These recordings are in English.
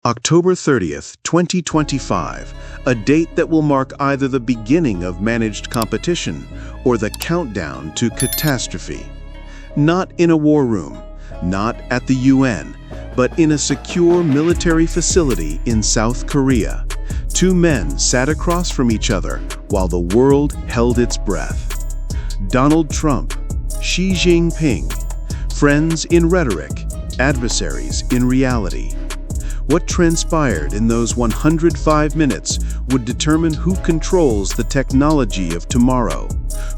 October 30th, 2025, a date that will mark either the beginning of managed competition or the countdown to catastrophe. Not in a war room, not at the UN, but in a secure military facility in South Korea. Two men sat across from each other while the world held its breath. Donald Trump, Xi Jinping, friends in rhetoric, adversaries in reality. What transpired in those 105 minutes would determine who controls the technology of tomorrow,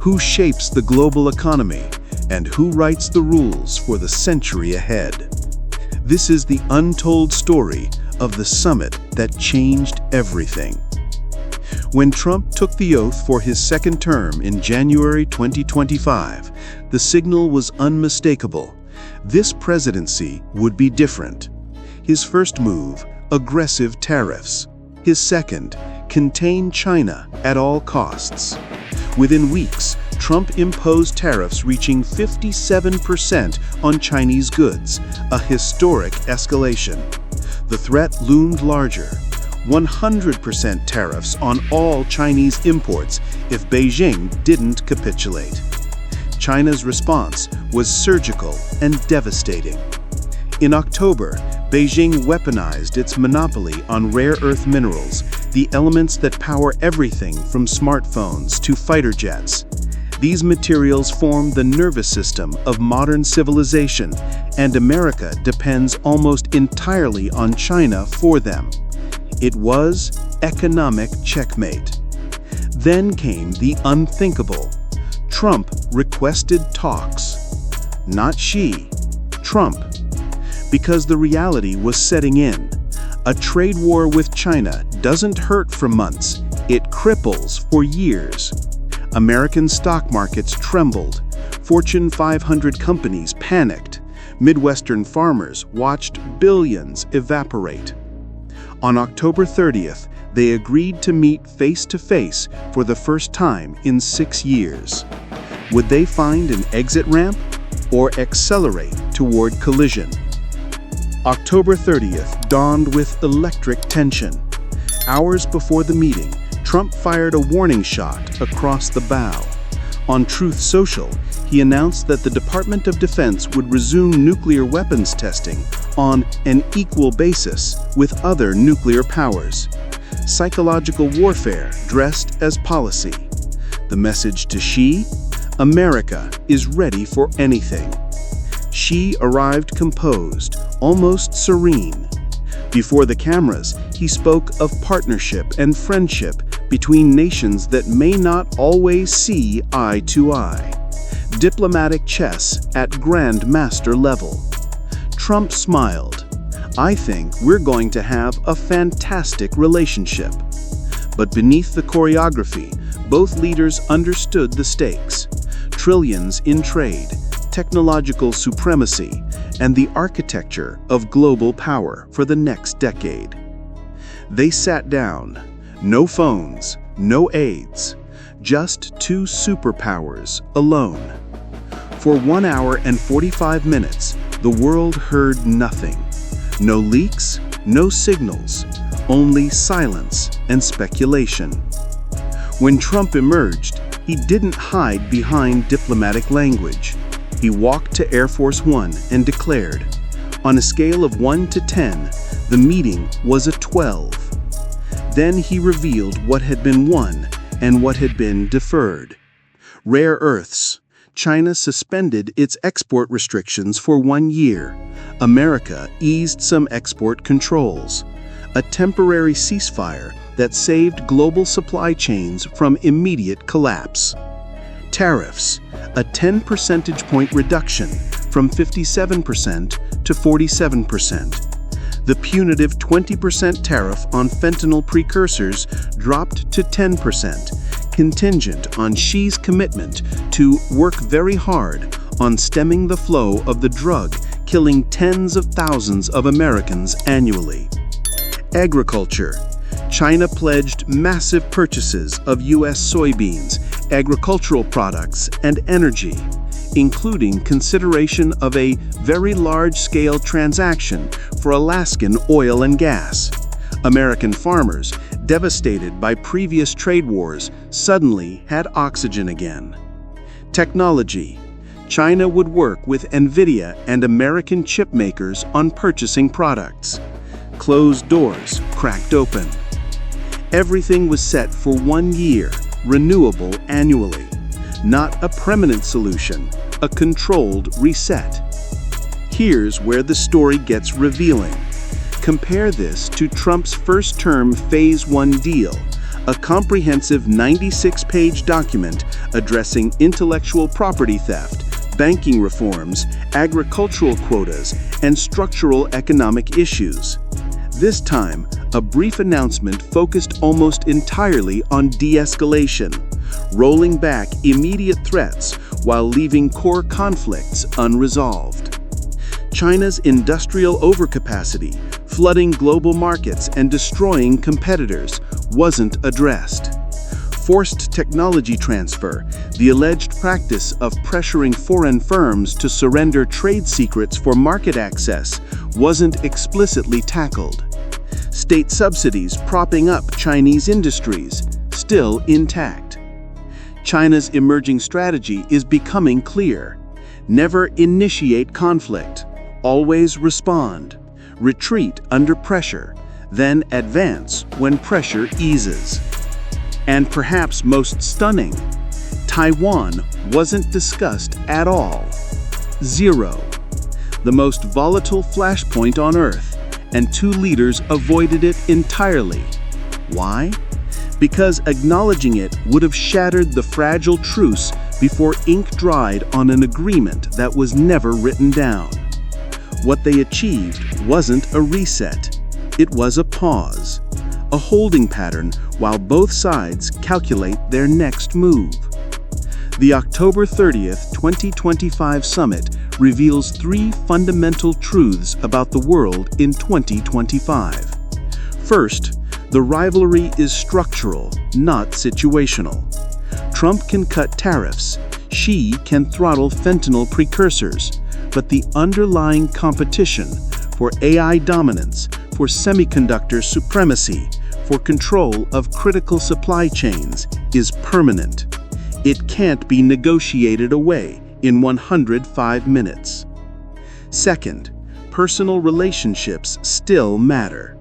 who shapes the global economy, and who writes the rules for the century ahead. This is the untold story of the summit that changed everything. When Trump took the oath for his second term in January 2025, the signal was unmistakable. This presidency would be different. His first move, aggressive tariffs. His second, contain China at all costs. Within weeks, Trump imposed tariffs reaching 57% on Chinese goods, a historic escalation. The threat loomed larger. 100% tariffs on all Chinese imports if Beijing didn't capitulate. China's response was surgical and devastating. In October, Beijing weaponized its monopoly on rare earth minerals, the elements that power everything from smartphones to fighter jets. These materials form the nervous system of modern civilization, and America depends almost entirely on China for them. It was economic checkmate. Then came the unthinkable. Trump requested talks. Not Xi, Trump. Because the reality was setting in. A trade war with China doesn't hurt for months, it cripples for years. American stock markets trembled. Fortune 500 companies panicked. Midwestern farmers watched billions evaporate. On October 30th, they agreed to meet face-to-face for the first time in 6 years. Would they find an exit ramp or accelerate toward collision? October 30th dawned with electric tension. Hours before the meeting, Trump fired a warning shot across the bow. On Truth Social, he announced that the Department of Defense would resume nuclear weapons testing on an equal basis with other nuclear powers. Psychological warfare dressed as policy. The message to Xi? America is ready for anything. Xi arrived composed, almost serene. Before the cameras, he spoke of partnership and friendship between nations that may not always see eye to eye. Diplomatic chess at Grand Master level. Trump smiled. I think we're going to have a fantastic relationship. But beneath the choreography, both leaders understood the stakes. Trillions in trade, technological supremacy, and the architecture of global power for the next decade. They sat down. No phones, no aides, just two superpowers alone. For 1 hour and 45 minutes, the world heard nothing. No leaks, no signals, only silence and speculation. When Trump emerged, he didn't hide behind diplomatic language. He walked to Air Force One and declared, on a scale of 1 to 10, the meeting was a 12. Then he revealed what had been won and what had been deferred. Rare earths. China suspended its export restrictions for 1 year. America eased some export controls. A temporary ceasefire that saved global supply chains from immediate collapse. Tariffs. A 10 percentage point reduction from 57% to 47%. The punitive 20% tariff on fentanyl precursors dropped to 10%, contingent on Xi's commitment to work very hard on stemming the flow of the drug killing tens of thousands of Americans annually. Agriculture. China pledged massive purchases of U.S. soybeans, agricultural products, and energy. including consideration of a very large-scale transaction for Alaskan oil and gas. American farmers, devastated by previous trade wars, suddenly had oxygen again. Technology. China would work with NVIDIA and American chip makers on purchasing products. Closed doors cracked open. Everything was set for 1 year, renewable annually. Not a permanent solution, a controlled reset. Here's where the story gets revealing. Compare this to Trump's first-term Phase 1 deal, a comprehensive 96-page document addressing intellectual property theft, banking reforms, agricultural quotas, and structural economic issues. This time, a brief announcement focused almost entirely on de-escalation, rolling back immediate threats while leaving core conflicts unresolved. China's industrial overcapacity, flooding global markets and destroying competitors, wasn't addressed. Forced technology transfer, the alleged practice of pressuring foreign firms to surrender trade secrets for market access, wasn't explicitly tackled. State subsidies propping up Chinese industries, still intact. China's emerging strategy is becoming clear. Never initiate conflict. Always respond. Retreat under pressure, then advance when pressure eases. And perhaps most stunning, Taiwan wasn't discussed at all. Zero. The most volatile flashpoint on Earth, and two leaders avoided it entirely. Why? Because acknowledging it would have shattered the fragile truce before ink dried on an agreement that was never written down. What they achieved wasn't a reset. It was a pause, a holding pattern while both sides calculate their next move. The October 30th, 2025 summit reveals three fundamental truths about the world in 2025. First, the rivalry is structural, not situational. Trump can cut tariffs, Xi can throttle fentanyl precursors, but the underlying competition for AI dominance, for semiconductor supremacy, for control of critical supply chains is permanent. It can't be negotiated away in 105 minutes. Second, personal relationships still matter.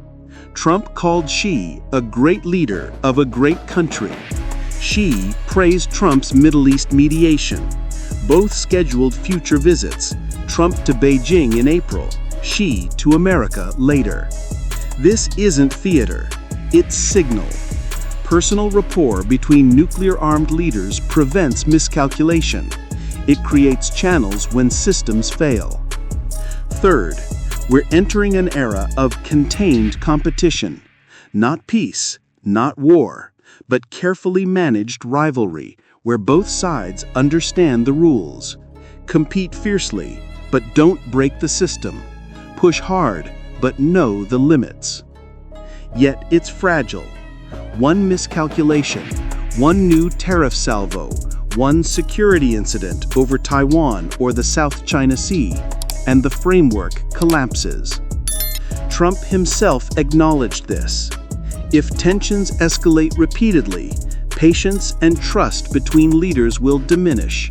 Trump called Xi a great leader of a great country. Xi praised Trump's Middle East mediation. Both scheduled future visits, Trump to Beijing in April, Xi to America later. This isn't theater, it's signal. Personal rapport between nuclear-armed leaders prevents miscalculation. It creates channels when systems fail. Third, we're entering an era of contained competition. Not peace, not war, but carefully managed rivalry, where both sides understand the rules. Compete fiercely, but don't break the system. Push hard, but know the limits. Yet it's fragile. One miscalculation, one new tariff salvo, one security incident over Taiwan or the South China Sea, and the framework collapses. Trump himself acknowledged this. If tensions escalate repeatedly, patience and trust between leaders will diminish.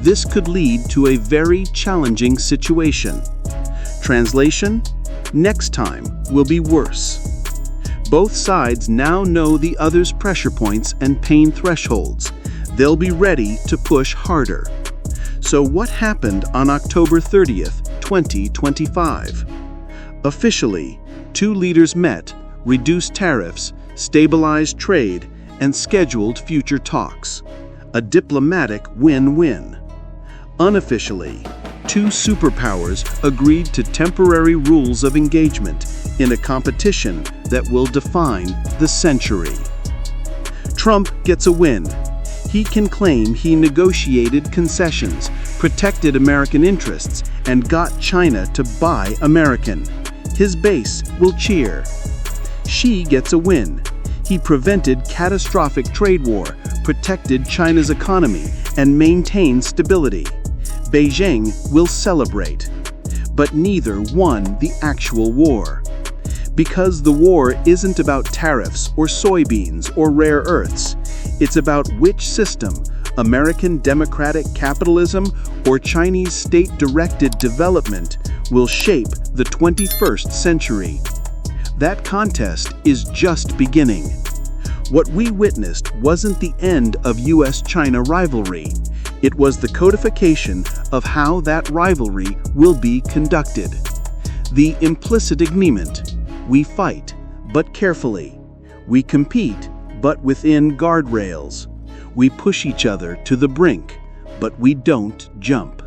This could lead to a very challenging situation. Translation: next time will be worse. Both sides now know the other's pressure points and pain thresholds. They'll be ready to push harder. So what happened on October 30th, 2025? Officially, two leaders met, reduced tariffs, stabilized trade, and scheduled future talks. A diplomatic win-win. Unofficially, two superpowers agreed to temporary rules of engagement in a competition that will define the century. Trump gets a win. He can claim he negotiated concessions, protected American interests, and got China to buy American. His base will cheer. Xi gets a win. He prevented catastrophic trade war, protected China's economy, and maintained stability. Beijing will celebrate. But neither won the actual war. Because the war isn't about tariffs or soybeans or rare earths. It's about which system, American democratic capitalism or Chinese state-directed development, will shape the 21st century. That contest is just beginning. What we witnessed wasn't the end of US-China rivalry. It was the codification of how that rivalry will be conducted. The implicit agreement: we fight, but carefully. We compete, but within guardrails. We push each other to the brink, but we don't jump.